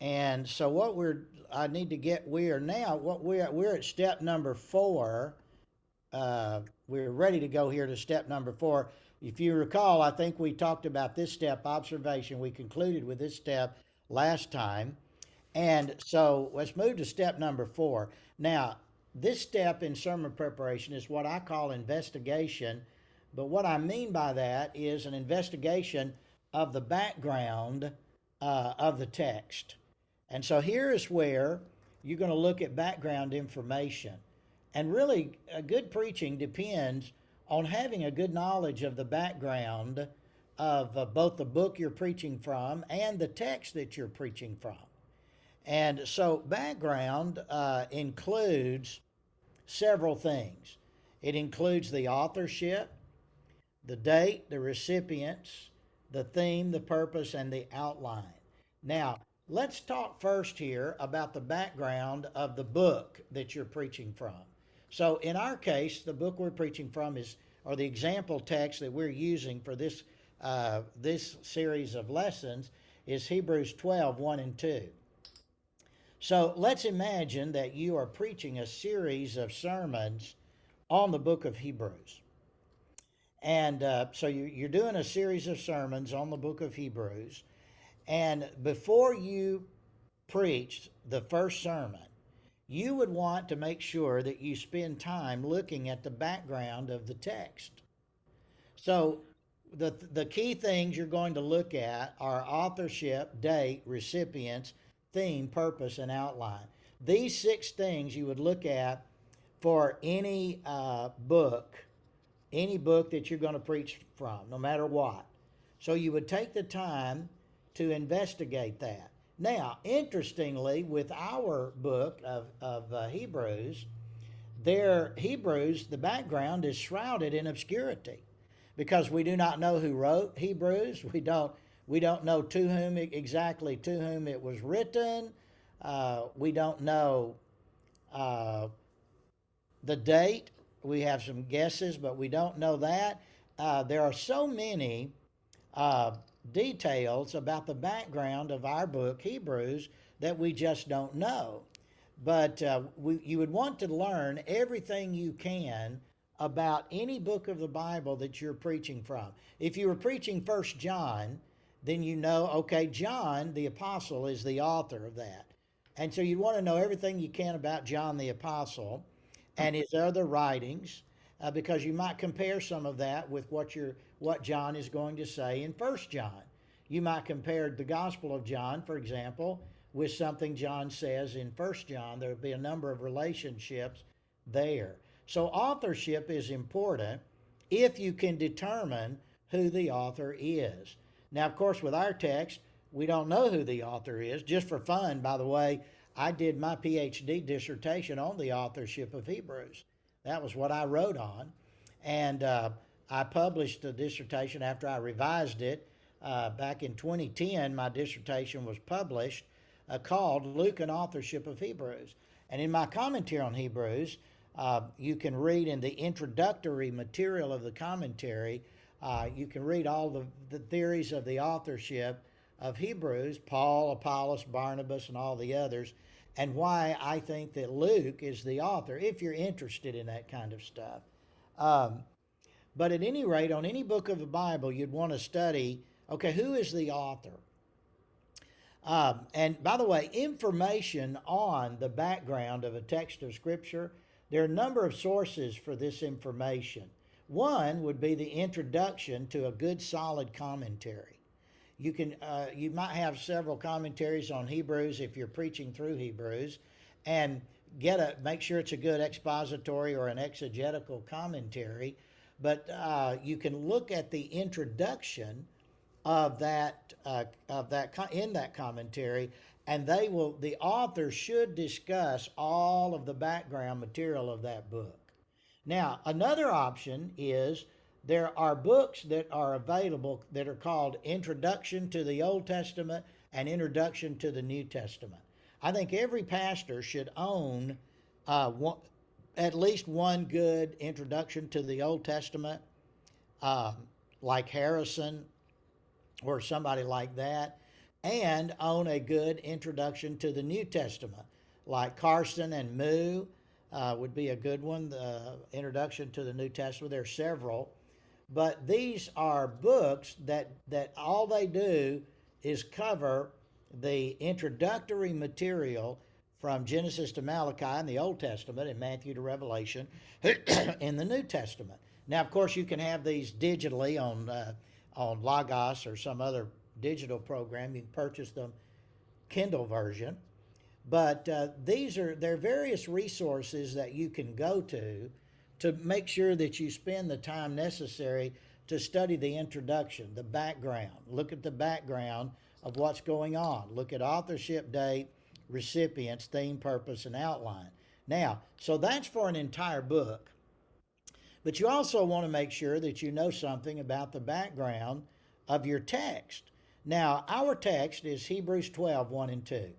And so what I need to get, we are now, what we're at step number 4. We're ready to go here to step number 4. If you recall, I think we talked about this step, observation. We concluded with this step last time. And so let's move to step number 4. Now, this step in sermon preparation is what I call investigation. But what I mean by that is an investigation of the background of the text. And so here is where you're going to look at background information. And really, a good preaching depends on having a good knowledge of the background of both the book you're preaching from and the text that you're preaching from. And so, background includes several things. It includes the authorship, the date, the recipients, the theme, the purpose, and the outline. Now, let's talk first here about the background of the book that you're preaching from. So, in our case, the book we're preaching from is, or the example text that we're using for this series of lessons is Hebrews 12, 1 and 2. So let's imagine that you are preaching a series of sermons on the book of Hebrews. And so you're doing a series of sermons on the book of Hebrews. And before you preach the first sermon, you would want to make sure that you spend time looking at the background of the text. So the key things you're going to look at are authorship, date, recipients, theme, purpose, and outline. These 6 things you would look at for any book that you're going to preach from, no matter what. So you would take the time to investigate that. Now, interestingly, with our book of Hebrews, the background is shrouded in obscurity because we do not know who wrote Hebrews. We don't know exactly to whom it was written. We don't know the date. We have some guesses, but we don't know that. There are so many details about the background of our book, Hebrews, that we just don't know. But you would want to learn everything you can about any book of the Bible that you're preaching from. If you were preaching First John, then you know, okay, John the Apostle is the author of that. And so you want to know everything you can about John the Apostle and his other writings, because you might compare some of that with what John is going to say in First John. You might compare the Gospel of John, for example, with something John says in First John. There will be a number of relationships there. So authorship is important if you can determine who the author is. Now, of course, with our text, we don't know who the author is. Just for fun, by the way, I did my PhD dissertation on the authorship of Hebrews. That was what I wrote on. And I published the dissertation after I revised it. Back in 2010, my dissertation was published called Luke and Authorship of Hebrews. And in my commentary on Hebrews, you can read in the introductory material of the commentary, you can read all the theories of the authorship of Hebrews, Paul, Apollos, Barnabas, and all the others, and why I think that Luke is the author, if you're interested in that kind of stuff. But at any rate, on any book of the Bible, you'd want to study, okay, who is the author? And by the way, information on the background of a text of Scripture, there are a number of sources for this information. One would be the introduction to a good solid commentary. You might have several commentaries on Hebrews if you're preaching through Hebrews, and make sure it's a good expository or an exegetical commentary. But you can look at the introduction of that in that commentary, and the author should discuss all of the background material of that book. Now, another option is there are books that are available that are called Introduction to the Old Testament and Introduction to the New Testament. I think every pastor should own at least one good introduction to the Old Testament, like Harrison or somebody like that. and own a good introduction to the New Testament, like Carson and Moo would be a good one. The Introduction to the New Testament. There are several, but these are books that all they do is cover the introductory material from Genesis to Malachi in the Old Testament and Matthew to Revelation in the New Testament. Now, of course, you can have these digitally on Logos or some other digital program. You can purchase them Kindle version, but there are various resources that you can go to make sure that you spend the time necessary to study the introduction, the background. Look at the background of what's going on. Look at authorship, date, recipients, theme, purpose, and outline. Now, so that's for an entire book. But you also want to make sure that you know something about the background of your text. Now, our text is Hebrews 12, 1 and 2.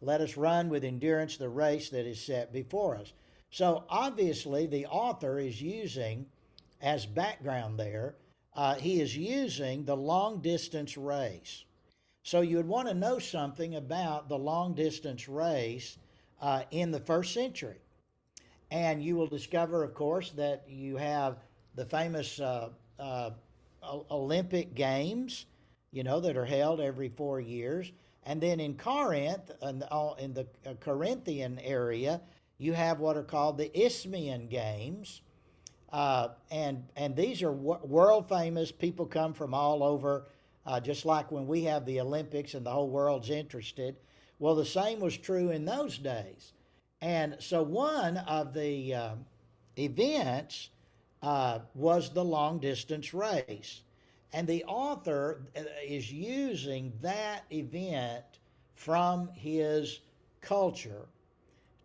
Let us run with endurance the race that is set before us. So obviously, the author is using, as background there, he is using the long distance race. So you would want to know something about the long distance race in the first century. And you will discover, of course, that you have the famous Olympic Games, that are held every 4 years. And then in Corinth, in the Corinthian area, you have what are called the Isthmian Games. And these are world famous. People come from all over, just like when we have the Olympics and the whole world's interested. Well, the same was true in those days. And so one of the events was the long distance race. And the author is using that event from his culture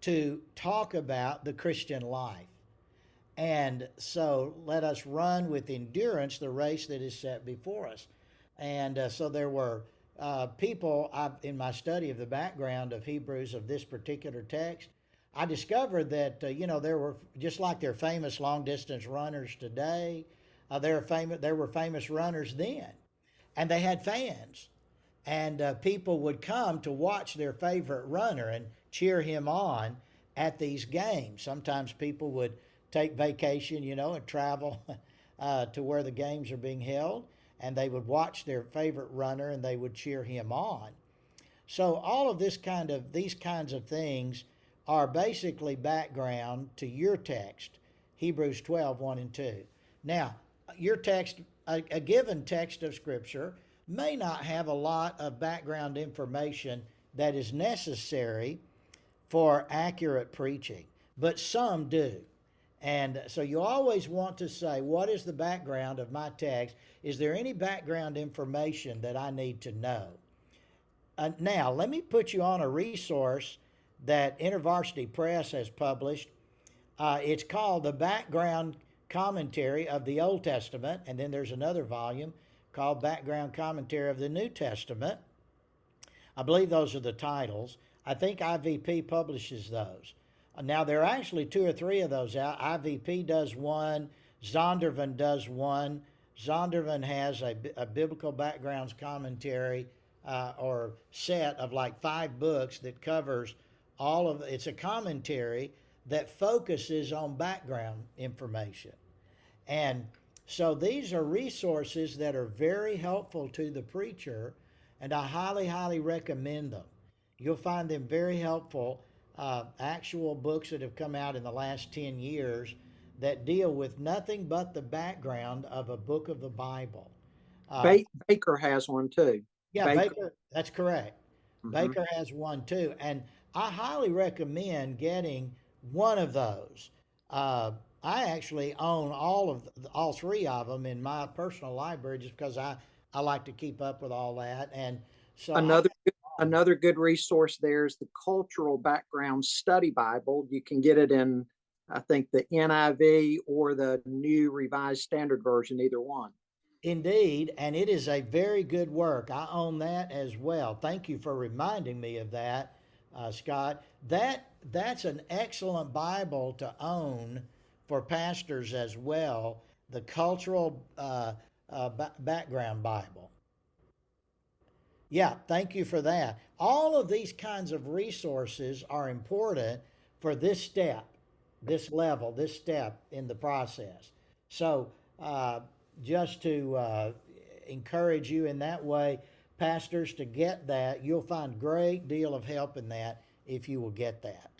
to talk about the Christian life. And so let us run with endurance the race that is set before us. And so there were people in my study of the background of Hebrews of this particular text. I discovered that there were, just like they're famous long distance runners today, there were famous runners then, and they had fans, and people would come to watch their favorite runner and cheer him on at these games. Sometimes people would take vacation, and travel to where the games are being held, and they would watch their favorite runner and they would cheer him on. So all of these kinds of things are basically background to your text, Hebrews 12, 1 and 2. Now, your text, a given text of Scripture, may not have a lot of background information that is necessary for accurate preaching, but some do. And so you always want to say, what is the background of my text? Is there any background information that I need to know? Now, let me put you on a resource that InterVarsity Press has published. It's called The Background Commentary of the Old Testament, and then there's another volume called Background Commentary of the New Testament. I believe those are the titles. I think IVP publishes those. Now, there are actually 2 or 3 of those out. IVP does one, Zondervan does one. Zondervan has a biblical backgrounds commentary or set of like 5 books that covers it's a commentary that focuses on background information. And so these are resources that are very helpful to the preacher, and I highly, highly recommend them. You'll find them very helpful, actual books that have come out in the last 10 years that deal with nothing but the background of a book of the Bible. Baker has one too. Yeah, Baker, that's correct. Mm-hmm. Baker has one too. And I highly recommend getting one of those. I actually own all 3 of them in my personal library just because I like to keep up with all that. And so another good resource there is the Cultural Background Study Bible. You can get it in, I think, the NIV or the New Revised Standard Version, either one. Indeed, and it is a very good work. I own that as well. Thank you for reminding me of that, Scott. That's an excellent Bible to own for pastors as well. The Cultural Background Bible. Yeah, thank you for that. All of these kinds of resources are important for this step, this level, this step in the process. So, uh, just to encourage you in that way, pastors, to get that, you'll find great deal of help in that if you will get that.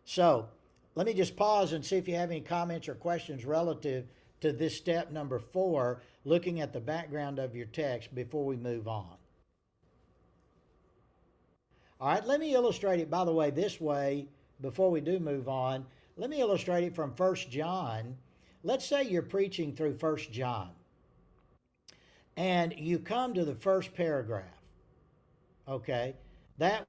So, let me just pause and see if you have any comments or questions relative to this step number 4, looking at the background of your text before we move on. All right, let me illustrate it, by the way, this way before we do move on. Let me illustrate it from First John. Let's say you're preaching through First John and you come to the first paragraph, okay? That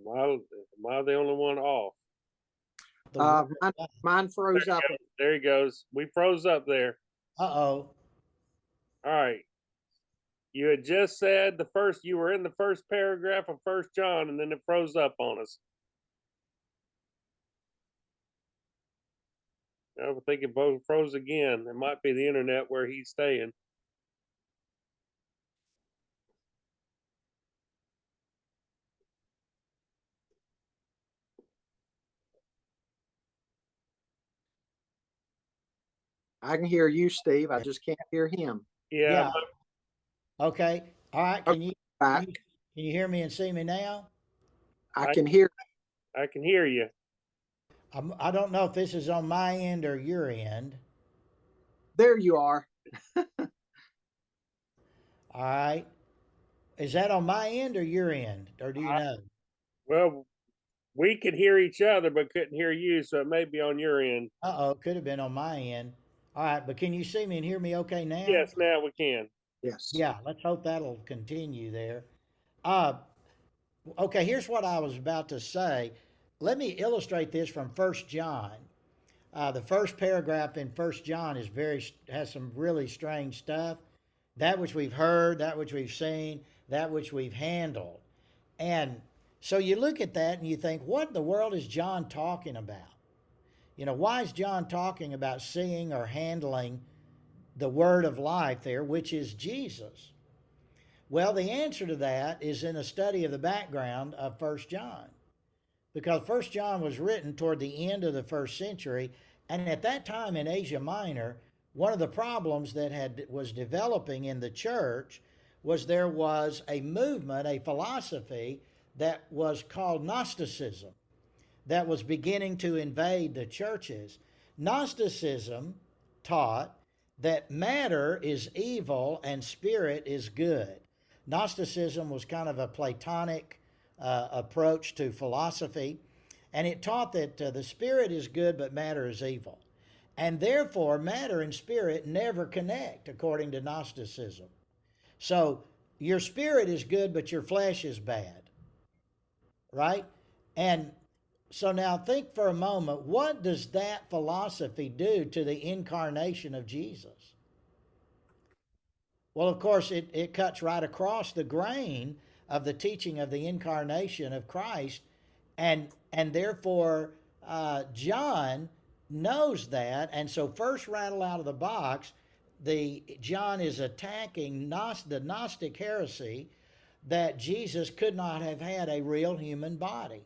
Am I the only one off? the word. Mine froze up. There he goes. We froze up there. Uh-oh. All right. You had just said you were in the first paragraph of First John, and then it froze up on us. I think it both froze again. It might be the internet where he's staying. I can hear you, Steve. I just can't hear him. Yeah. Yeah. Okay. All right. Can you hear me and see me now? I can hear. I can hear you. I don't know if this is on my end or your end. There you are. All right. Is that on my end or your end? Or do you know? Well, we could hear each other, but couldn't hear you, so it may be on your end. Uh-oh, could have been on my end. All right, but can you see me and hear me okay now? Yes, now we can. Yes. Yeah, let's hope that'll continue there. Uh, okay, here's what I was about to say. Let me illustrate this from First John. The first paragraph in First John has some really strange stuff. That which we've heard, that which we've seen, that which we've handled. And so you look at that and you think, what in the world is John talking about? You know, why is John talking about seeing or handling the word of life there, which is Jesus? Well, the answer to that is in a study of the background of First John. Because First John was written toward the end of the first century, and at that time in Asia Minor, one of the problems that was developing in the church was there was a movement, a philosophy that was called Gnosticism that was beginning to invade the churches. Gnosticism taught that matter is evil and spirit is good. Gnosticism was kind of a Platonic approach to philosophy, and it taught that the spirit is good but matter is evil. And therefore, matter and spirit never connect, according to Gnosticism. So, your spirit is good, but your flesh is bad, right? And so now think for a moment, what does that philosophy do to the incarnation of Jesus? Well, of course, it cuts right across the grain of the teaching of the incarnation of Christ, and therefore John knows that, and so first rattle out of the box, John is attacking the Gnostic heresy that Jesus could not have had a real human body.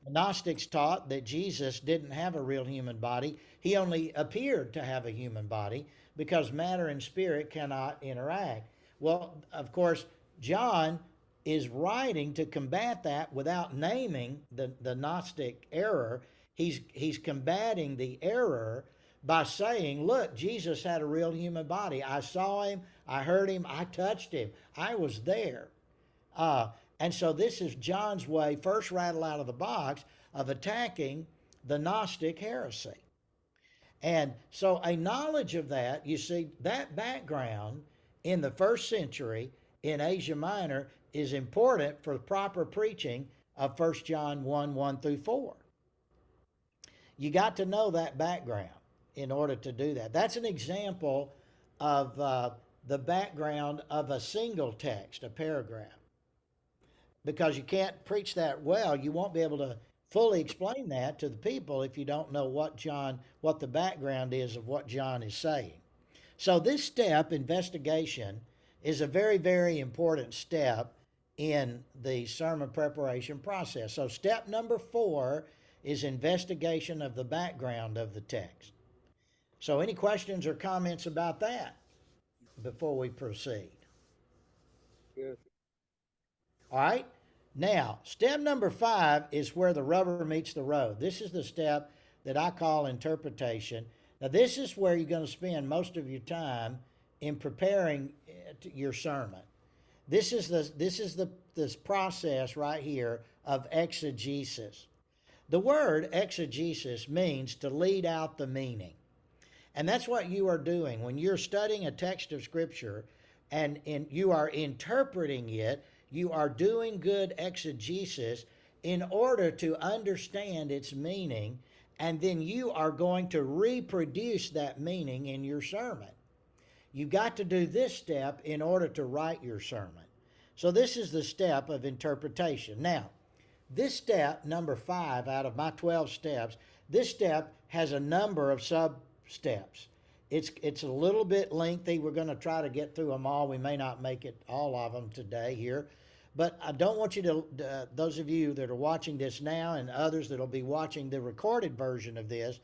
The Gnostics taught that Jesus didn't have a real human body. He only appeared to have a human body because matter and spirit cannot interact. Well, of course, John is writing to combat that without naming the Gnostic error. He's combating the error by saying, look, Jesus had a real human body. I saw him, I heard him, I touched him, I was there. And so this is John's way, first rattle out of the box, of attacking the Gnostic heresy. And so a knowledge of that, you see, that background in the first century in Asia Minor is important for proper preaching of 1 John 1, 1 through 4. You got to know that background in order to do that. That's an example of the background of a single text, a paragraph. Because you can't preach that well, you won't be able to fully explain that to the people if you don't know what the background is of what John is saying. So this step, investigation, is a very, very important step in the sermon preparation process. So step number 4 is investigation of the background of the text. So any questions or comments about that before we proceed? Good. All right. Now, step number 5 is where the rubber meets the road. This is the step that I call interpretation. Now, this is where you're going to spend most of your time in preparing your sermon. This is this process right here of exegesis. The word exegesis means to lead out the meaning. And that's what you are doing when you're studying a text of Scripture and you are interpreting it. You are doing good exegesis in order to understand its meaning, and then you are going to reproduce that meaning in your sermon. You've got to do this step in order to write your sermon. So this is the step of interpretation. Now, this step, number 5 out of my 12 steps, this step has a number of sub-steps. It's a little bit lengthy. We're going to try to get through them all. We may not make it all of them today here. But I don't want you to, those of you that are watching this now and others that will be watching the recorded version of this,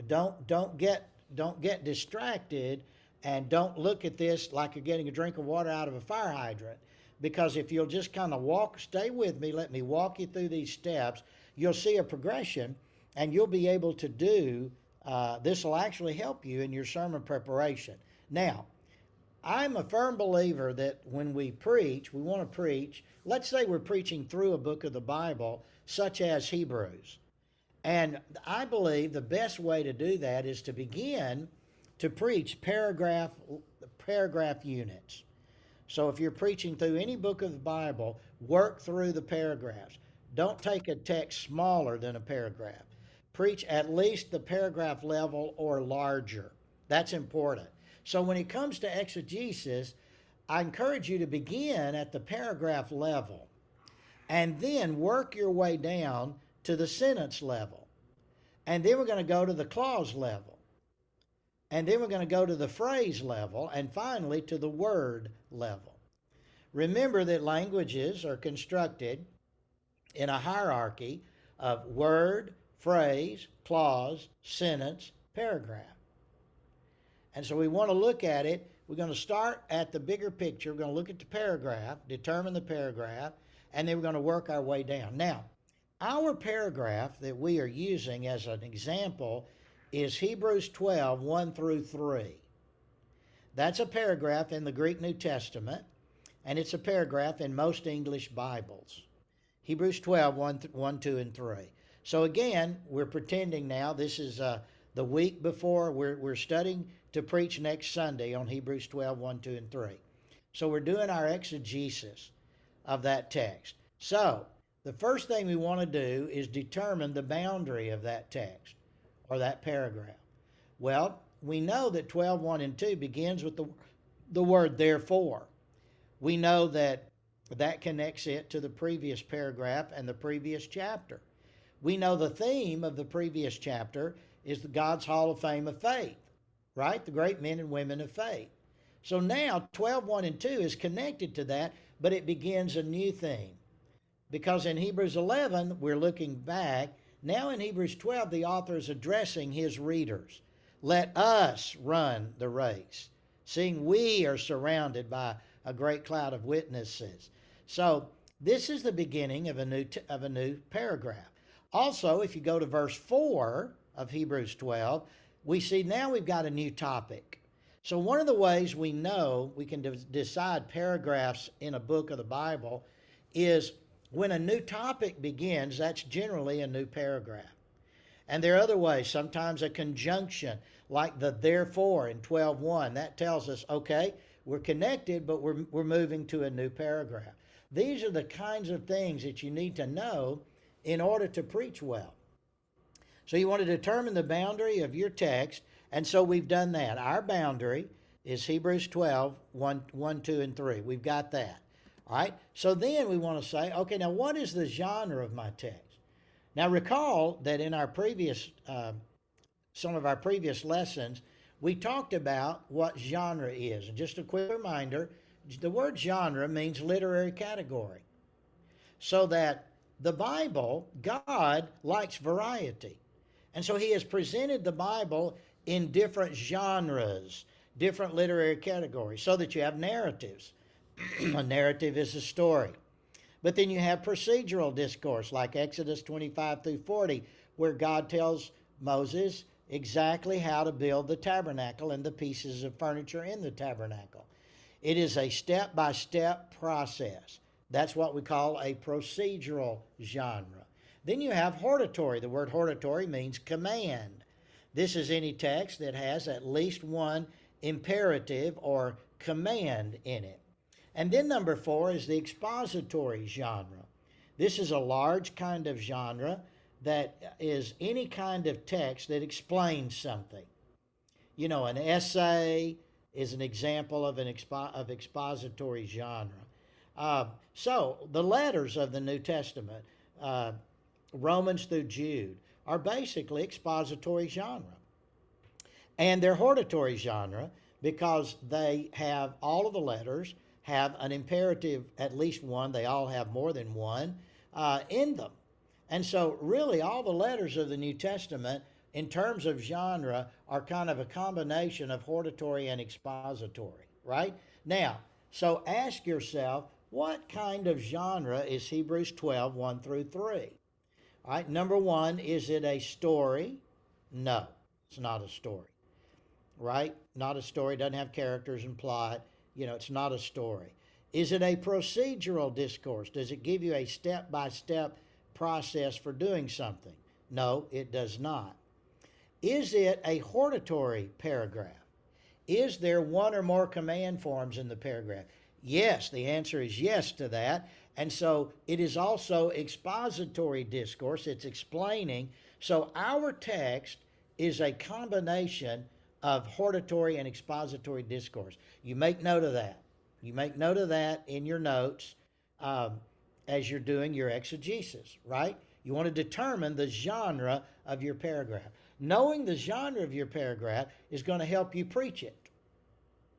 don't get distracted and don't look at this like you're getting a drink of water out of a fire hydrant. Because if you'll just kind of stay with me, let me walk you through these steps, you'll see a progression and you'll be able to do, this will actually help you in your sermon preparation. Now, I'm a firm believer that when we preach, we want to preach, let's say we're preaching through a book of the Bible, such as Hebrews. And I believe the best way to do that is to begin to preach paragraph units. So if you're preaching through any book of the Bible, work through the paragraphs. Don't take a text smaller than a paragraph. Preach at least the paragraph level or larger. That's important. So when it comes to exegesis, I encourage you to begin at the paragraph level and then work your way down to the sentence level. And then we're going to go to the clause level. And then we're going to go to the phrase level and finally to the word level. Remember that languages are constructed in a hierarchy of word, phrase, clause, sentence, paragraph. And so we want to look at it. We're going to start at the bigger picture. We're going to look at the paragraph, determine the paragraph, and then we're going to work our way down. Now, our paragraph that we are using as an example is Hebrews 12, 1 through 3. That's a paragraph in the Greek New Testament, and it's a paragraph in most English Bibles. Hebrews 12, 1, 2, and 3. So again, we're pretending now this is the week before we're studying to preach next Sunday on Hebrews 12, 1, 2, and 3. So we're doing our exegesis of that text. So the first thing we want to do is determine the boundary of that text or that paragraph. Well, we know that 12, 1, and 2 begins with the word therefore. We know that connects it to the previous paragraph and the previous chapter. We know the theme of the previous chapter is God's Hall of Fame of Faith, right? The great men and women of faith. So now 12, 1, and 2 is connected to that, but it begins a new theme. Because in Hebrews 11, we're looking back. Now in Hebrews 12, the author is addressing his readers. Let us run the race, seeing we are surrounded by a great cloud of witnesses. So this is the beginning of a new paragraph. Also, if you go to verse 4 of Hebrews 12, we see now we've got a new topic. So one of the ways we know we can decide paragraphs in a book of the Bible is when a new topic begins, that's generally a new paragraph. And there are other ways, sometimes a conjunction like the therefore in 12:1. That tells us, okay, we're connected, but we're moving to a new paragraph. These are the kinds of things that you need to know in order to preach well. So you want to determine the boundary of your text, and so we've done that. Our boundary is Hebrews 12, 1, 2, and 3. We've got that. All right? So then we want to say, okay, now what is the genre of my text? Now recall that in our previous, some of our previous lessons, we talked about what genre is. And just a quick reminder, the word genre means literary category. So that the Bible, God likes variety. And so he has presented the Bible in different genres, different literary categories, so that you have narratives. A narrative is a story. But then you have procedural discourse, like Exodus 25 through 40, where God tells Moses exactly how to build the tabernacle and the pieces of furniture in the tabernacle. It is a step-by-step process. That's what we call a procedural genre. Then you have hortatory. The word hortatory means command. This is any text that has at least one imperative or command in it. And then number 4 is the expository genre. This is a large kind of genre that is any kind of text that explains something. You know, an essay is an example of an expository genre. So the letters of the New Testament, Romans through Jude, are basically expository genre. And they're hortatory genre because they have, all of the letters have an imperative, at least one, they all have more than one, in them. And so really all the letters of the New Testament in terms of genre are kind of a combination of hortatory and expository, right? Now, so ask yourself, what kind of genre is Hebrews 12, 1 through 3? All right, number 1, is it a story? No, it's not a story, right? Not a story, doesn't have characters and plot. You know, it's not a story. Is it a procedural discourse? Does it give you a step-by-step process for doing something? No, it does not. Is it a hortatory paragraph? Is there one or more command forms in the paragraph? Yes, the answer is yes to that. And so it is also expository discourse. It's explaining. So our text is a combination of hortatory and expository discourse. You make note of that. You make note of that in your notes as you're doing your exegesis, right? You want to determine the genre of your paragraph. Knowing the genre of your paragraph is going to help you preach it,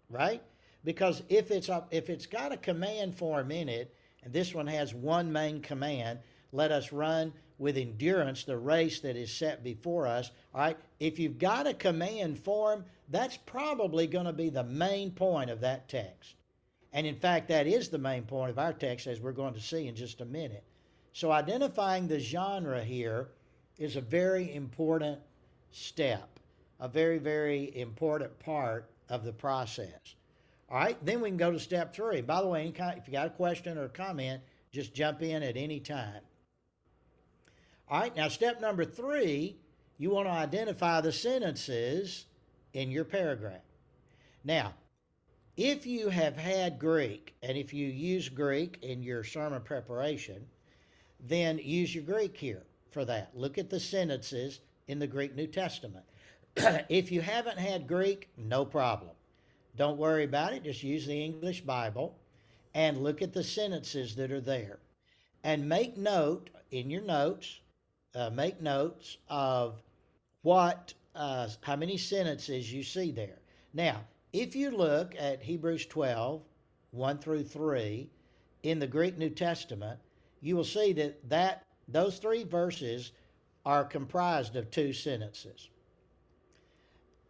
right? Because if it's got a command form in it, and this one has one main command, let us run with endurance the race that is set before us, all right? If you've got a command form, that's probably going to be the main point of that text. And in fact, that is the main point of our text, as we're going to see in just a minute. So identifying the genre here is a very important step, a very, very important part of the process. All right, then we can go to step 3. By the way, if you got a question or a comment, just jump in at any time. All right, now step number 3, you want to identify the sentences in your paragraph. Now, if you have had Greek, and if you use Greek in your sermon preparation, then use your Greek here for that. Look at the sentences in the Greek New Testament. If you haven't had Greek, no problem. Don't worry about it. Just use the English Bible and look at the sentences that are there. And make note in your notes, make notes of how many sentences you see there. Now, if you look at Hebrews 12, 1 through 3, in the Greek New Testament, you will see that those 3 verses are comprised of 2 sentences.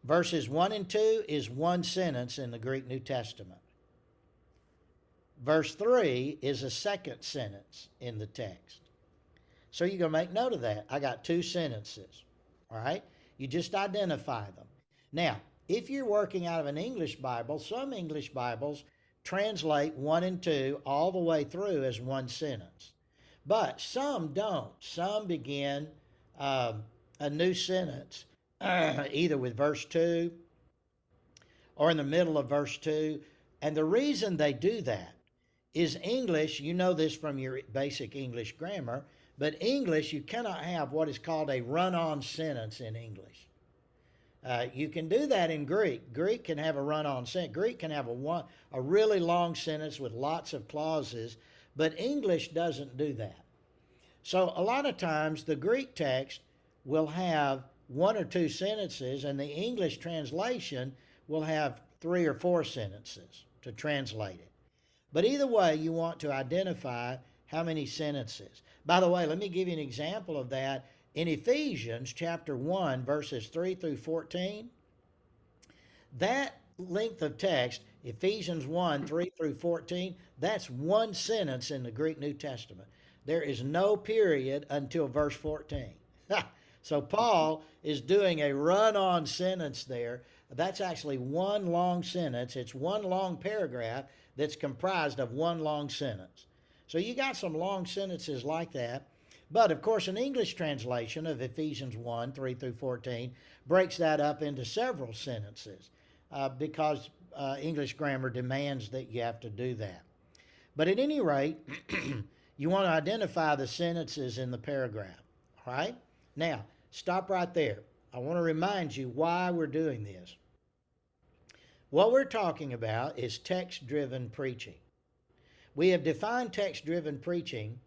Verses 1 and 2 is 1 sentence in the Greek New Testament. Verse 3 is a 2nd sentence in the text. So you're going to make note of that. I got 2 sentences. All right? You just identify them. Now, if you're working out of an English Bible, some English Bibles translate 1 and 2 all the way through as 1 sentence. But some don't. Some begin a new sentence either with verse 2 or in the middle of verse 2. And the reason they do that is English. You know this from your basic English grammar, but English, you cannot have what is called a run-on sentence in English. You can do that in Greek. Greek can have a run-on sentence. Greek can have a really long sentence with lots of clauses, but English doesn't do that. So a lot of times the Greek text will have one or two sentences, and the English translation will have 3 or 4 sentences to translate it. But either way, you want to identify how many sentences. By the way, let me give you an example of that. In Ephesians chapter 1, verses 3 through 14, that length of text, Ephesians 1, 3 through 14, that's one sentence in the Greek New Testament. There is no period until verse 14. So Paul is doing a run-on sentence there. That's actually one long sentence. It's one long paragraph that's comprised of one long sentence. So you got some long sentences like that. But of course, an English translation of Ephesians 1, 3 through 14 breaks that up into several sentences because English grammar demands that you have to do that. But at any rate, you want to identify the sentences in the paragraph, all right? Now, stop right there. I want to remind you why we're doing this. What we're talking about is text-driven preaching. We have defined text-driven preaching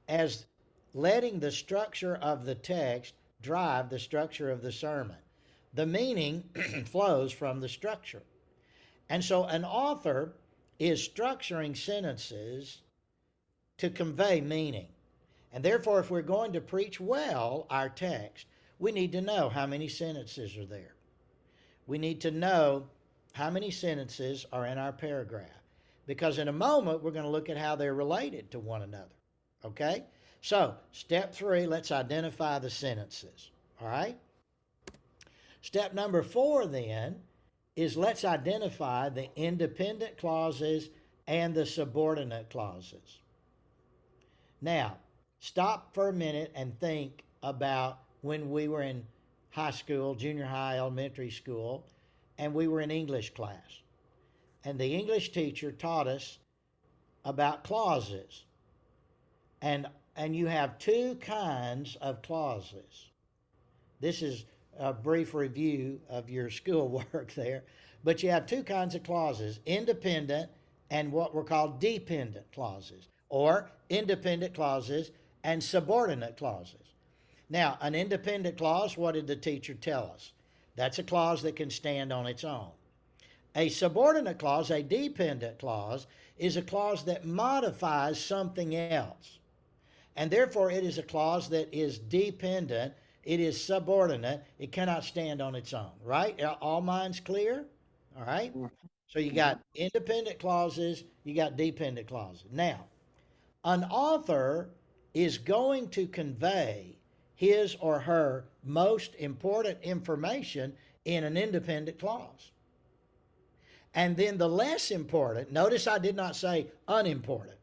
as letting the structure of the text drive the structure of the sermon. The meaning flows from the structure. And so an author is structuring sentences to convey meaning. And therefore, if we're going to preach well our text, we need to know how many sentences are there. We need to know how many sentences are in our paragraph. Because in a moment, we're going to look at how they're related to one another. Okay? So, step 3, let's identify the sentences. All right? Step number 4 then is let's identify the independent clauses and the subordinate clauses. Now, stop for a minute and think about when we were in high school, junior high, elementary school, and we were in English class. And the English teacher taught us about clauses. And you have 2 kinds of clauses. This is a brief review of your schoolwork there. But you have 2 kinds of clauses, independent and what were called dependent clauses, or independent clauses and subordinate clauses. Now, an independent clause, what did the teacher tell us? That's a clause that can stand on its own. A subordinate clause, a dependent clause, is a clause that modifies something else. And therefore, it is a clause that is dependent, it is subordinate, it cannot stand on its own, right? All minds clear? All right? So you got independent clauses, you got dependent clauses. Now, an author is going to convey his or her most important information in an independent clause. And then the less important, notice I did not say unimportant,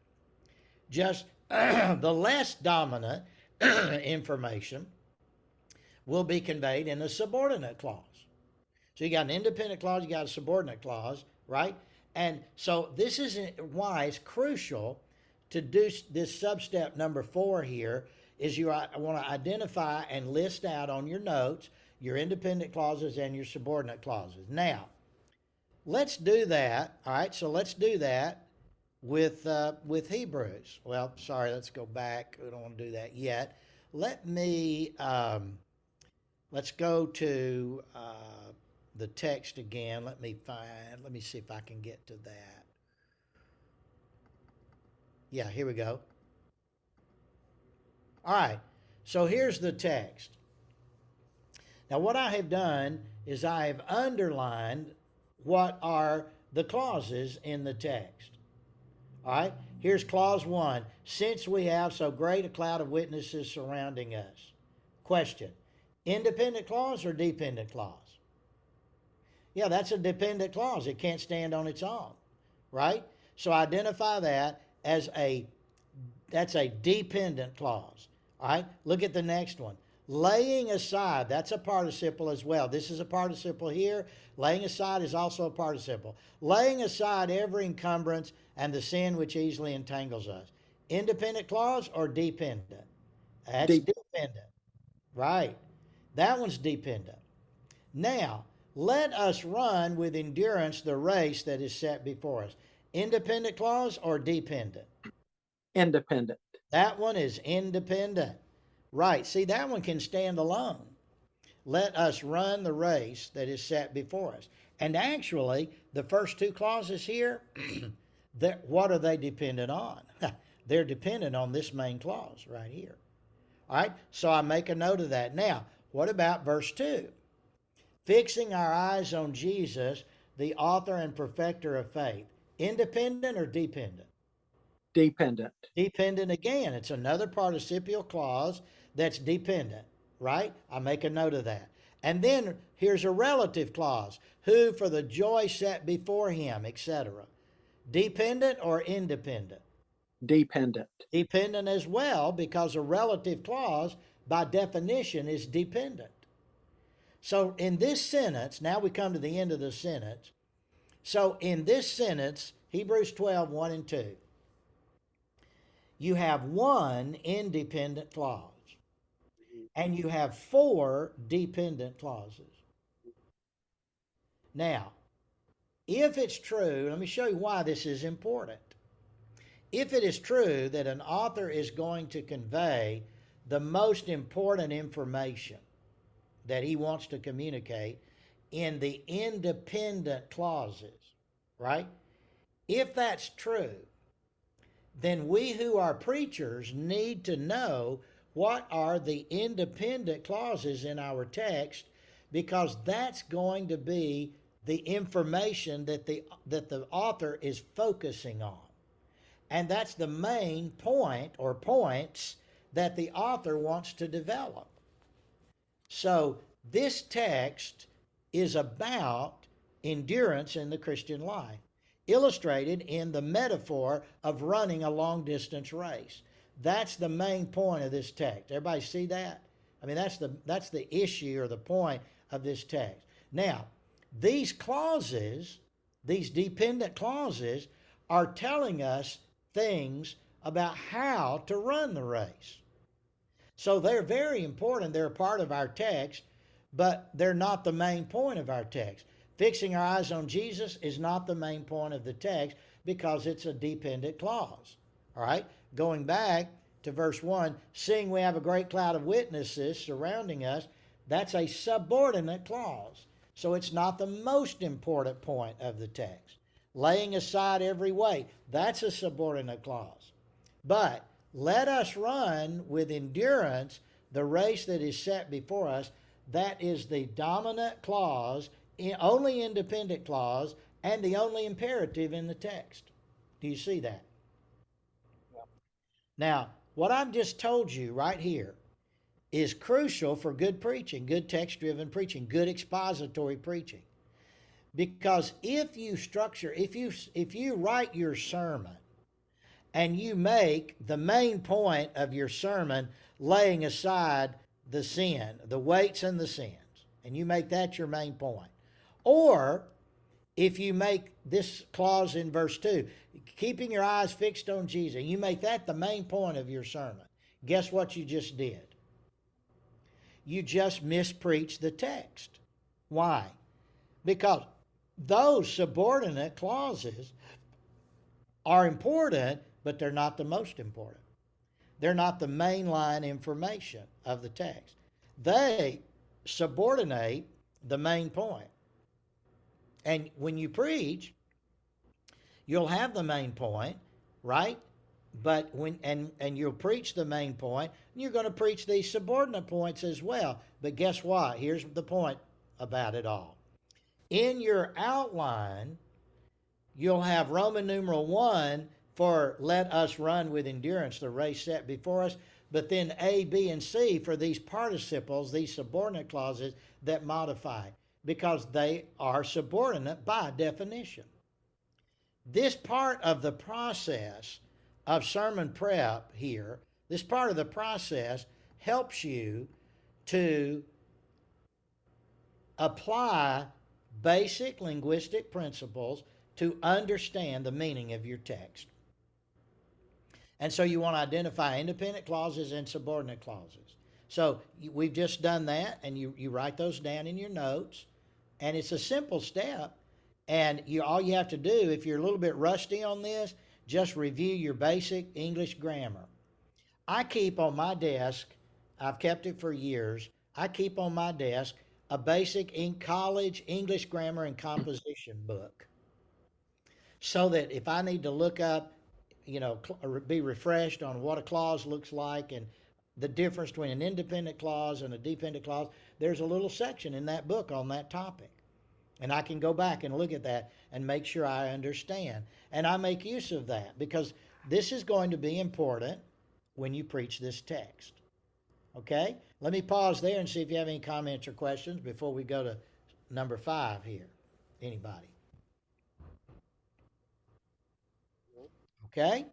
just the less dominant information will be conveyed in a subordinate clause. So you got an independent clause, you got a subordinate clause, right? And so this is why it's crucial to do this sub-step number 4 here, is you want to identify and list out on your notes your independent clauses and your subordinate clauses. Now, let's do that. All right, so let's do that with Hebrews. Well, sorry, let's go back. We don't want to do that yet. Let's go to the text again. Let me see if I can get to that. Yeah, here we go. All right, so here's the text. Now, what I have done is I have underlined what are the clauses in the text. All right, here's clause 1. Since we have so great a cloud of witnesses surrounding us. Question, independent clause or dependent clause? Yeah, that's a dependent clause. It can't stand on its own, right? So identify that as that's a dependent clause. All right, look at the next one. Laying aside, that's a participle as well. This is a participle here. Laying aside is also a participle. Laying aside every encumbrance and the sin which easily entangles us. Independent clause or dependent? That's Deep. dependent. Right. That one's dependent. Now, let us run with endurance the race that is set before us. Independent clause or dependent? Independent. That one is independent. Right. See, that one can stand alone. Let us run the race that is set before us. And actually, the first two clauses here, what are they dependent on? They're dependent on this main clause right here. All right. So I make a note of that. Now, what about verse 2? Fixing our eyes on Jesus, the author and perfecter of faith. Independent or dependent? Dependent. Dependent again. It's another participial clause that's dependent, right? I make a note of that. And then here's a relative clause. Who for the joy set before him, etc. Dependent or independent? Dependent. Dependent as well, because a relative clause by definition is dependent. So in this sentence, now we come to the end of the sentence. So in this sentence, Hebrews 12, 1 and 2, you have one independent clause and you have four dependent clauses. Now, if it's true, let me show you why this is important. If it is true that an author is going to convey the most important information that he wants to communicate in the independent clauses, right? If that's true, then we who are preachers need to know what are the independent clauses in our text, because that's going to be the information that the author is focusing on. And that's the main point or points that the author wants to develop. So this text is about endurance in the Christian life, illustrated in the metaphor of running a long distance race. That's the main point of this text. Everybody see that? I mean, that's the issue or the point of this text. Now, these clauses, these dependent clauses, are telling us things about how to run the race. So they're very important. They're a part of our text, but they're not the main point of our text. Fixing our eyes on Jesus is not the main point of the text because it's a dependent clause. All right? Going back to verse 1, seeing we have a great cloud of witnesses surrounding us, that's a subordinate clause. So it's not the most important point of the text. Laying aside every weight, that's a subordinate clause. But let us run with endurance the race that is set before us. That is the dominant clause, only independent clause, and the only imperative in the text. Do you see that? Yeah. Now, what I've just told you right here is crucial for good preaching, good text-driven preaching, good expository preaching. Because if you write your sermon and you make the main point of your sermon laying aside the sin, the weights and the sins, and you make that your main point. Or if you make this clause in verse 2, keeping your eyes fixed on Jesus, you make that the main point of your sermon, guess what you just did? You just mispreached the text. Why? Because those subordinate clauses are important, but they're not the most important. They're not the mainline information of the text. They subordinate the main point. And when you preach, you'll have the main point, right? But and you'll preach the main point, and you're going to preach these subordinate points as well. But guess what? Here's the point about it all. In your outline, you'll have Roman numeral 1 for let us run with endurance the race set before us, but then A, B, and C for these participles, these subordinate clauses that modify, because they are subordinate by definition. This part of the process of sermon prep here, this part of the process helps you to apply basic linguistic principles to understand the meaning of your text. And so you want to identify independent clauses and subordinate clauses. So we've just done that, and you write those down in your notes, and it's a simple step. And all you have to do, if you're a little bit rusty on this, just review your basic English grammar. I keep on my desk, I've kept it for years, I keep on my desk a basic in college English grammar and composition book, so that if I need to look up, be refreshed on what a clause looks like and the difference between an independent clause and a dependent clause, there's a little section in that book on that topic. And I can go back and look at that and make sure I understand. And I make use of that because this is going to be important when you preach this text. Okay? Let me pause there and see if you have any comments or questions before we go to number 5 here. Anybody? Okay?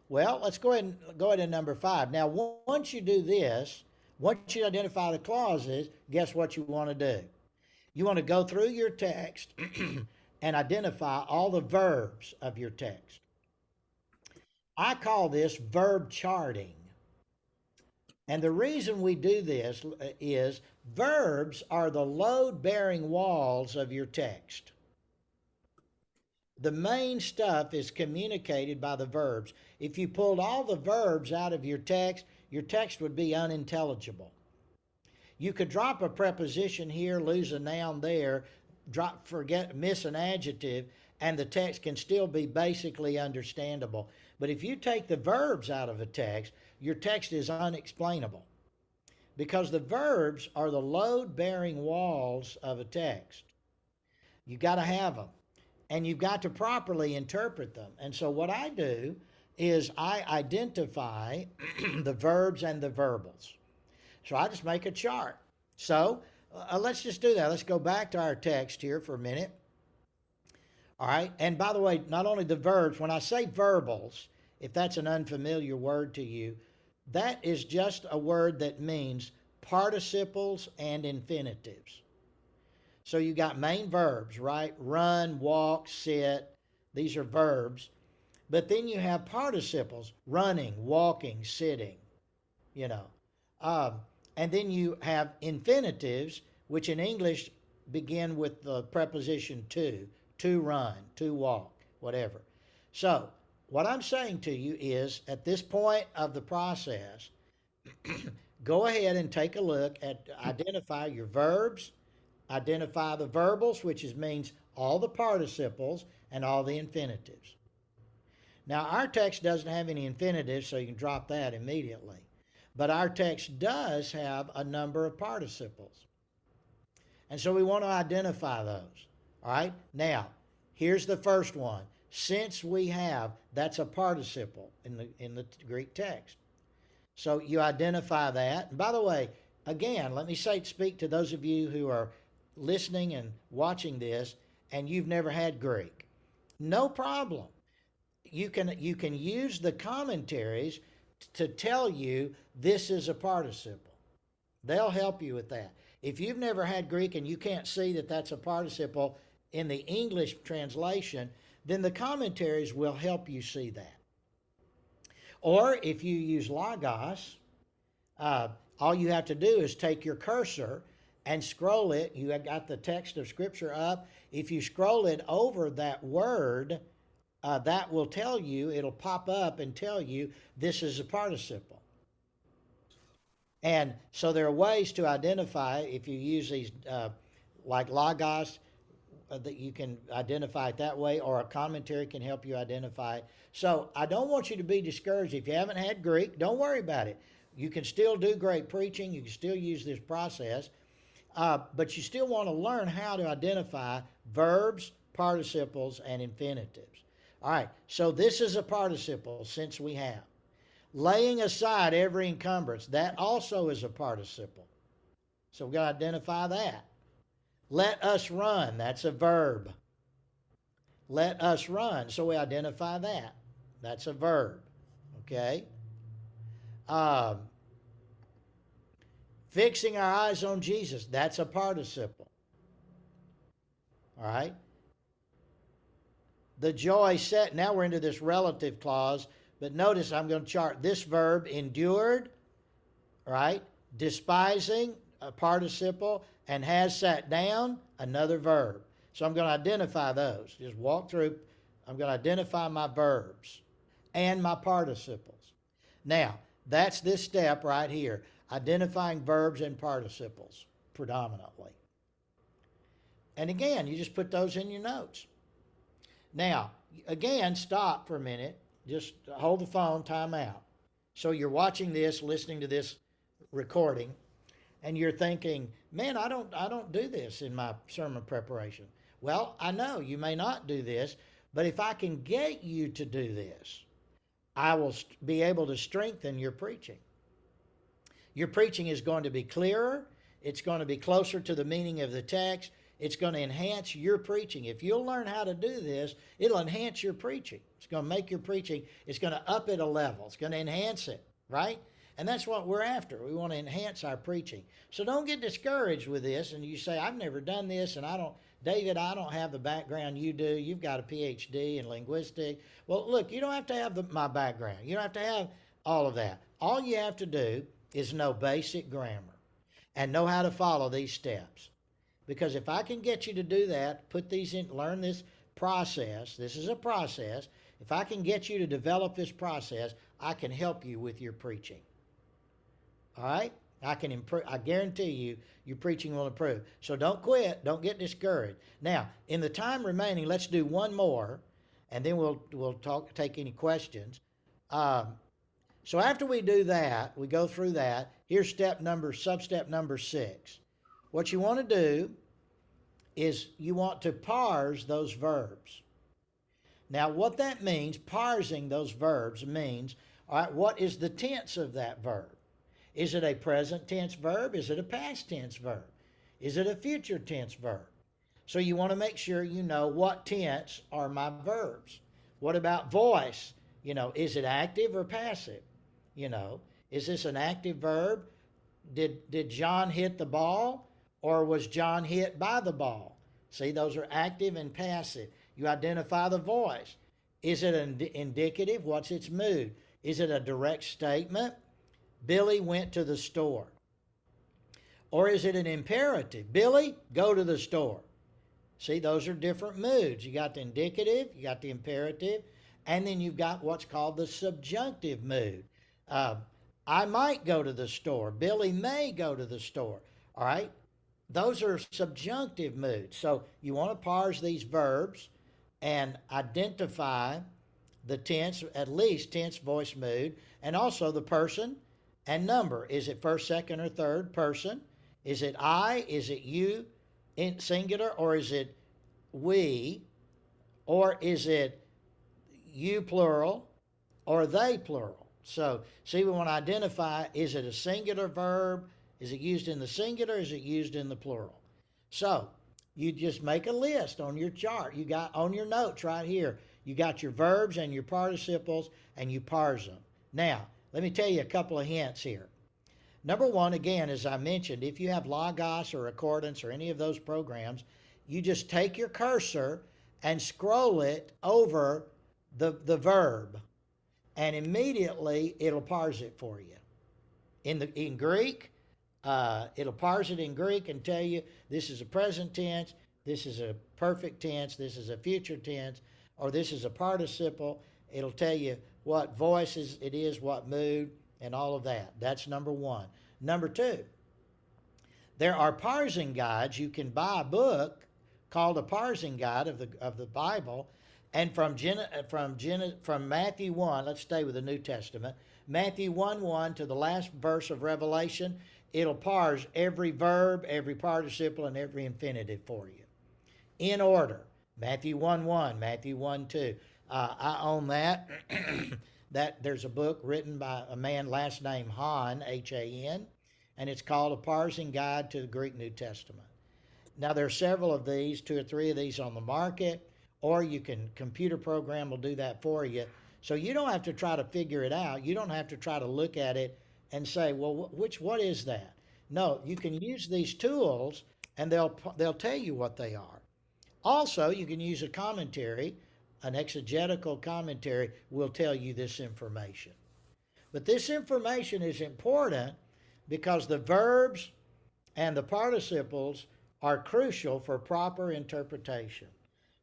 Well, let's go ahead to number 5. Now, once you do this, once you identify the clauses, guess what you want to do? You want to go through your text and identify all the verbs of your text. I call this verb charting. And the reason we do this is verbs are the load-bearing walls of your text. The main stuff is communicated by the verbs. If you pulled all the verbs out of your text would be unintelligible. You could drop a preposition here, lose a noun there, miss an adjective, and the text can still be basically understandable. But if you take the verbs out of a text, your text is unexplainable, because the verbs are the load-bearing walls of a text. You got to have them, and you've got to properly interpret them. And so what I do is I identify the verbs and the verbals. So I just make a chart. So let's just do that. Let's go back to our text here for a minute. All right. And by the way, not only the verbs, when I say verbals, if that's an unfamiliar word to you, that is just a word that means participles and infinitives. So you got main verbs, right? Run, walk, sit. These are verbs. But then you have participles, running, walking, sitting, and then you have infinitives, which in English begin with the preposition to run, to walk, whatever. So what I'm saying to you is, at this point of the process, go ahead and take a look at, identify your verbs, identify the verbals, which means all the participles and all the infinitives. Now, our text doesn't have any infinitives, so you can drop that immediately. But our text does have a number of participles. And so we want to identify those. All right? Now, here's the first one. Since we have, that's a participle in the Greek text. So you identify that. And by the way, again, let me speak to those of you who are listening and watching this and you've never had Greek. No problem. You can use the commentaries to tell you this is a participle. They'll help you with that. If you've never had Greek and you can't see that that's a participle in the English translation, then the commentaries will help you see that. Or if you use Logos, all you have to do is take your cursor and scroll it. You have got the text of Scripture up. If you scroll it over that word, that will tell you, it'll pop up and tell you this is a participle. And so there are ways to identify, if you use these, like Logos, that you can identify it that way, or a commentary can help you identify it. So I don't want you to be discouraged. If you haven't had Greek, don't worry about it. You can still do great preaching. You can still use this process. But you still want to learn how to identify verbs, participles, and infinitives. All right, so this is a participle, since we have. Laying aside every encumbrance, that also is a participle. So we've got to identify that. Let us run, that's a verb. Let us run, so we identify that. That's a verb, okay? Fixing our eyes on Jesus, that's a participle. All right? The joy set, now we're into this relative clause, but notice I'm going to chart this verb endured, right? Despising, a participle, and has sat down, another verb. So I'm going to identify those. Just walk through. I'm going to identify my verbs and my participles. Now, that's this step right here, identifying verbs and participles predominantly. And again, you just put those in your notes. Now, again, stop for a minute. Just hold the phone, time out. So you're watching this, listening to this recording, and you're thinking, man, I don't do this in my sermon preparation. Well, I know you may not do this, but if I can get you to do this, I will be able to strengthen your preaching. Your preaching is going to be clearer. It's going to be closer to the meaning of the text. It's going to enhance your preaching. If you'll learn how to do this, it'll enhance your preaching. It's going to make your preaching, it's going to up it a level. It's going to enhance it, right? And that's what we're after. We want to enhance our preaching. So don't get discouraged with this and you say, I've never done this and David, I don't have the background you do. You've got a PhD in linguistics. Well, look, you don't have to have my background. You don't have to have all of that. All you have to do is know basic grammar and know how to follow these steps. Because if I can get you to do that, put these in, learn this process, this is a process. If I can get you to develop this process, I can help you with your preaching. All right? I can improve. I guarantee you, your preaching will improve. So don't quit. Don't get discouraged. Now, in the time remaining, let's do one more, and then we'll take any questions. So after we do that, we go through that. Here's sub-step number 6. What you want to do is you want to parse those verbs. Now, what that means, parsing those verbs means, all right, what is the tense of that verb? Is it a present tense verb? Is it a past tense verb? Is it a future tense verb? So you want to make sure you know what tense are my verbs. What about voice? Is it active or passive? Is this an active verb? Did John hit the ball? Or was John hit by the ball? See, those are active and passive. You identify the voice. Is it indicative? What's its mood? Is it a direct statement? Billy went to the store. Or is it an imperative? Billy, go to the store. See, those are different moods. You got the indicative, you got the imperative, and then you've got what's called the subjunctive mood. I might go to the store. Billy may go to the store. All right? Those are subjunctive moods. So you want to parse these verbs and identify the tense, at least tense, voice, mood, and also the person and number. Is it first, second, or third person? Is it I? Is it you in singular? Or is it we? Or is it you plural? Or they plural? So see, we want to identify, is it a singular verb? Is it used in the singular? Is it used in the plural? So you just make a list on your chart. You got on your notes right here. You got your verbs and your participles, and you parse them. Now, let me tell you a couple of hints here. Number one, again, as I mentioned, if you have Logos or Accordance or any of those programs, you just take your cursor and scroll it over the verb, and immediately it'll parse it for you. In Greek, it'll parse it in Greek and tell you this is a present tense, this is a perfect tense, this is a future tense, or this is a participle. It'll tell you what voices it is, what mood, and all of that. That's number one. Number two, there are parsing guides. You can buy a book called a parsing guide of the Bible, and from Matthew 1, let's stay with the New Testament, Matthew 1:1 to the last verse of Revelation, it'll parse every verb, every participle, and every infinitive for you in order. Matthew 1:1, Matthew 1:2. I own that. There's a book written by a man, last name Han, H-A-N, and it's called A Parsing Guide to the Greek New Testament. Now, there are several of these, 2 or 3 of these on the market, or you can, computer program will do that for you. So you don't have to try to figure it out. You don't have to try to look at it and say, well, what is that? No, you can use these tools and they'll tell you what they are. Also, you can use a commentary, an exegetical commentary will tell you this information. But this information is important because the verbs and the participles are crucial for proper interpretation.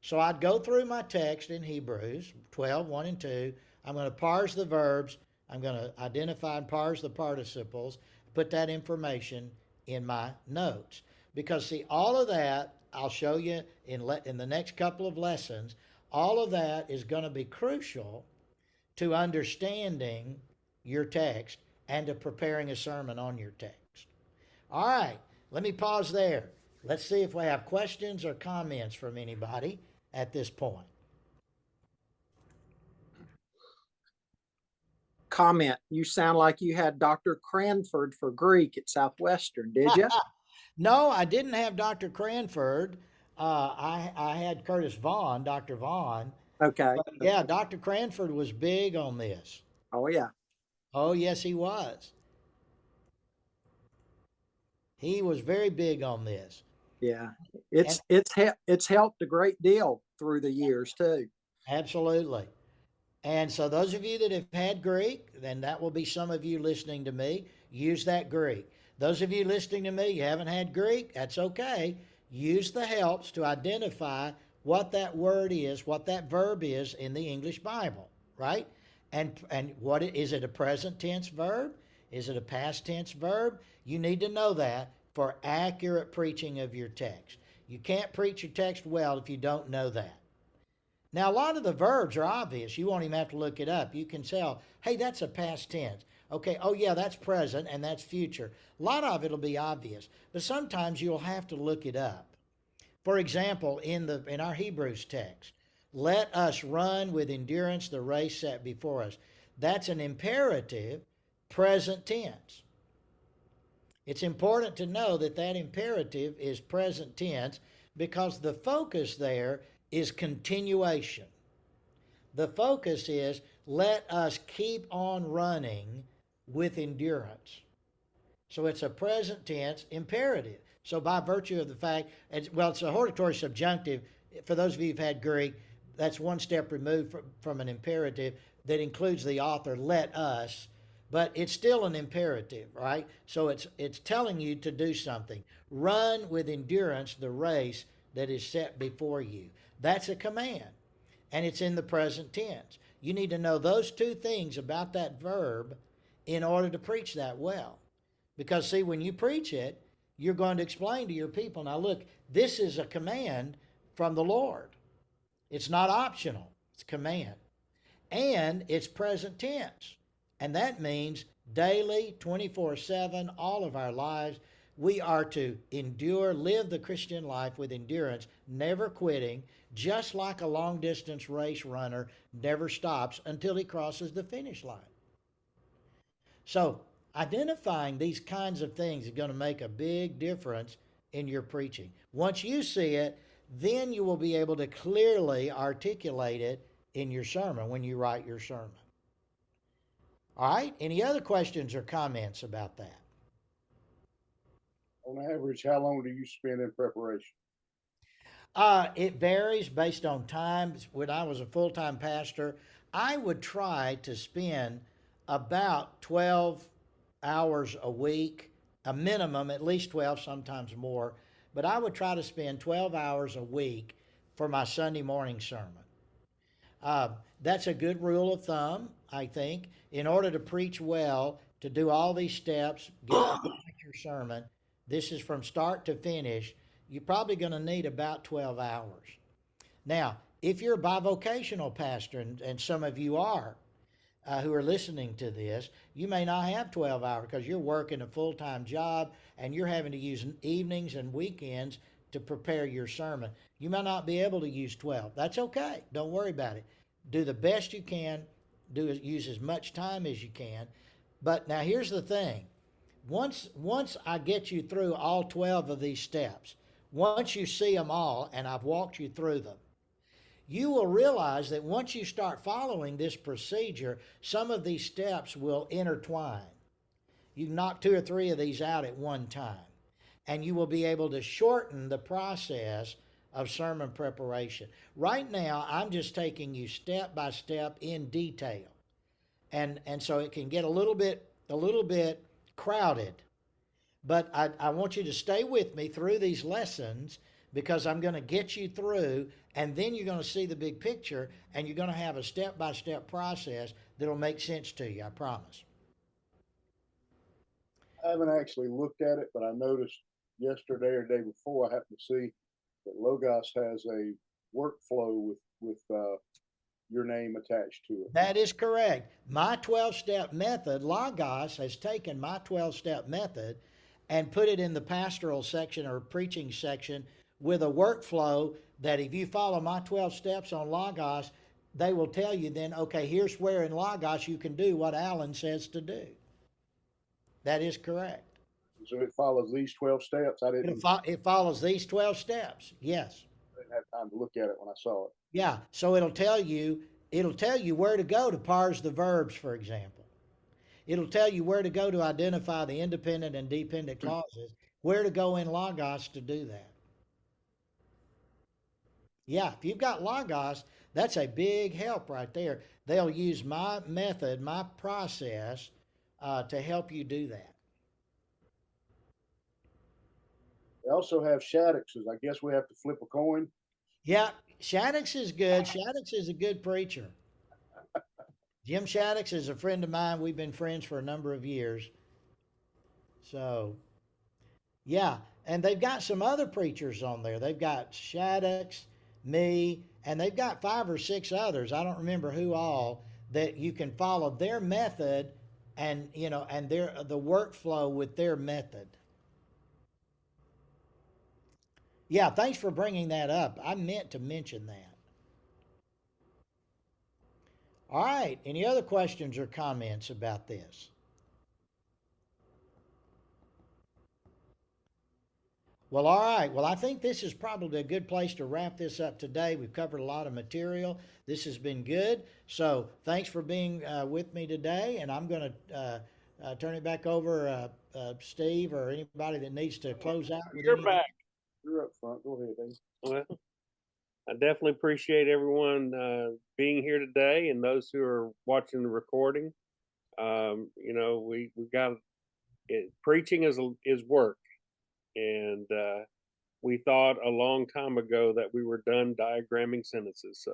So I'd go through my text in Hebrews 12, 1 and 2. I'm going to parse the verbs. I'm going to identify and parse the participles, put that information in my notes. Because see, all of that, I'll show you in the next couple of lessons, all of that is going to be crucial to understanding your text and to preparing a sermon on your text. All right, let me pause there. Let's see if we have questions or comments from anybody at this point. Comment, you sound like you had Dr. Cranford for Greek at Southwestern, did you? No, I didn't have Dr. Cranford. I had Curtis Vaughn, Dr. Vaughn. Okay. But yeah, Dr. Cranford was big on this. Oh, yeah. Oh, yes, he was. He was very big on this. Yeah. It's helped a great deal through the years too. Absolutely. And so those of you that have had Greek, then that will be some of you listening to me, use that Greek. Those of you listening to me, you haven't had Greek, that's okay. Use the helps to identify what that word is, what that verb is in the English Bible, right? And what is it, a present tense verb? Is it a past tense verb? You need to know that for accurate preaching of your text. You can't preach your text well if you don't know that. Now, a lot of the verbs are obvious. You won't even have to look it up. You can tell, hey, that's a past tense. Okay, oh yeah, that's present and that's future. A lot of it will be obvious, but sometimes you'll have to look it up. For example, in our Hebrews text, let us run with endurance the race set before us. That's an imperative present tense. It's important to know that that imperative is present tense because the focus there is continuation. The focus is let us keep on running with endurance. So it's a present tense imperative. So by virtue of the fact, it's a hortatory subjunctive. For those of you who've had Greek, that's one step removed from an imperative that includes the author, let us, but it's still an imperative, right? So it's telling you to do something. Run with endurance the race that is set before you. That's a command, and it's in the present tense. You need to know those two things about that verb in order to preach that well. Because, see, when you preach it, you're going to explain to your people, now look, this is a command from the Lord. It's not optional, it's command. And it's present tense. And that means daily, 24/7, all of our lives, we are to endure, live the Christian life with endurance, never quitting, just like a long distance race runner never stops until he crosses the finish line. So, identifying these kinds of things is going to make a big difference in your preaching. Once you see it, then you will be able to clearly articulate it in your sermon when you write your sermon. All right, any other questions or comments about that? On average, how long do you spend in preparation? It varies based on time. When I was a full-time pastor, I would try to spend about 12 hours a week, a minimum, at least 12, sometimes more. But I would try to spend 12 hours a week for my Sunday morning sermon. That's a good rule of thumb, I think. In order to preach well, to do all these steps, get your sermon, this is from start to finish, you're probably going to need about 12 hours. Now, if you're a bivocational pastor, and some of you are, who are listening to this, you may not have 12 hours because you're working a full-time job and you're having to use evenings and weekends to prepare your sermon. You may not be able to use 12. That's okay. Don't worry about it. Do the best you can. Use as much time as you can. But now here's the thing. Once I get you through all 12 of these steps, once you see them all and I've walked you through them, you will realize that once you start following this procedure, some of these steps will intertwine. You can knock 2 or 3 of these out at one time, and you will be able to shorten the process of sermon preparation. Right now, I'm just taking you step by step in detail, and so it can get a little bit crowded. But I want you to stay with me through these lessons, because I'm going to get you through, and then you're going to see the big picture, and you're going to have a step by step process that'll make sense to you. I promise. I haven't actually looked at it, but I noticed yesterday or day before, I happened to see that Logos has a workflow with your name attached to it. That is correct. My 12-step method, Logos has taken my 12-step method and put it in the pastoral section or preaching section with a workflow that if you follow my 12 steps on Logos, they will tell you then, okay, here's where in Logos you can do what Alan says to do. That is correct. So it follows these 12 steps. It follows these 12 steps. Yes. I didn't have time to look at it when I saw it. Yeah. So it'll tell you where to go to parse the verbs, for example. It'll tell you where to go to identify the independent and dependent clauses, where to go in Logos to do that. Yeah, if you've got Logos, that's a big help right there. They'll use my method, my process, to help you do that. They also have Shaddixes. I guess we have to flip a coin. Yeah, Shaddix is good. Shaddix is a good preacher. Jim Shaddix is a friend of mine. We've been friends for a number of years. So, yeah, and they've got some other preachers on there. They've got Shaddix, me, and they've got 5 or 6 others. I don't remember who all, that you can follow their method and, and the workflow with their method. Yeah, thanks for bringing that up. I meant to mention that. All right, any other questions or comments about this? Well, all right. Well, I think this is probably a good place to wrap this up today. We've covered a lot of material. This has been good. So thanks for being with me today. And I'm going to turn it back over, Steve, or anybody that needs to close out. With You're back. You're up front. Go ahead, Dave. Well, I definitely appreciate everyone being here today, and those who are watching the recording. We got it. Preaching is work, and we thought a long time ago that we were done diagramming sentences. So